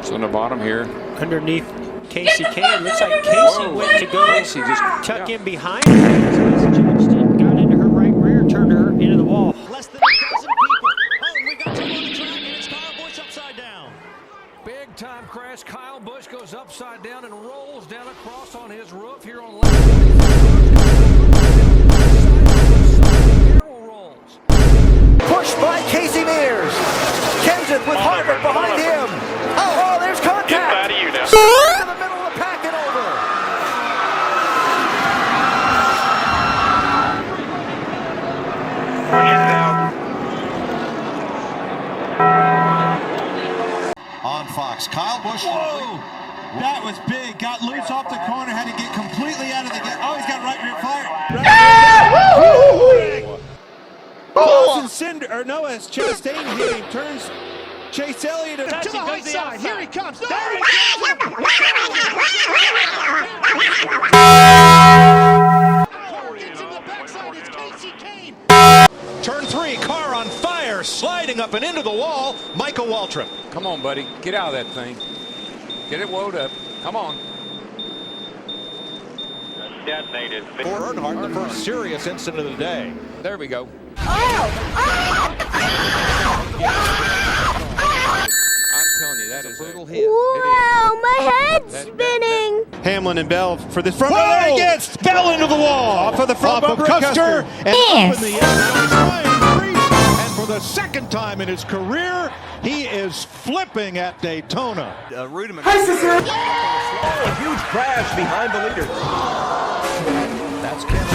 It's on the bottom here. Underneath Casey Kane. Looks like Casey went to go Casey just tuck in behind her. Got into her right rear, turned her into the wall. Less than a dozen people. Oh, we got two on the track, and it's Kyle Busch upside down. Big time crash. Kyle Busch goes upside down and rolls down across on his roof here on lap 45. Rolls. Pushed by Casey Mears. Kenseth with Harvick behind him. Oh, there's contact. Get out of you now. To the middle of the pack and over. On Fox, Kyle Busch. Whoa! That was big. Got loose off the corner. Had to get completely out of the gate. Oh, he's got right rear fire. Clausen Cinder, or no, it's Chastain hitting. Turns Chase Elliott To the high side. Here he comes. There he gets in the backside. It's Casey Kane. Turn 3, car on fire, sliding up and into the wall. Michael Waltrip. Come on, buddy. Get out of that thing. Get it wound up. Come on. Detonated. For Earnhardt, the first serious incident of the day. There we go. I'm telling you, that is a brutal hit. Wow, my head's spinning. Hamlin and Bell for the front. Whoa! Against Bell into the wall. Off of the front bumper, Custer. And up in the air. And for the second time in his career, he is flipping at Daytona. Rudiment. Hi, sister. A huge crash behind the leader. That's Cameron.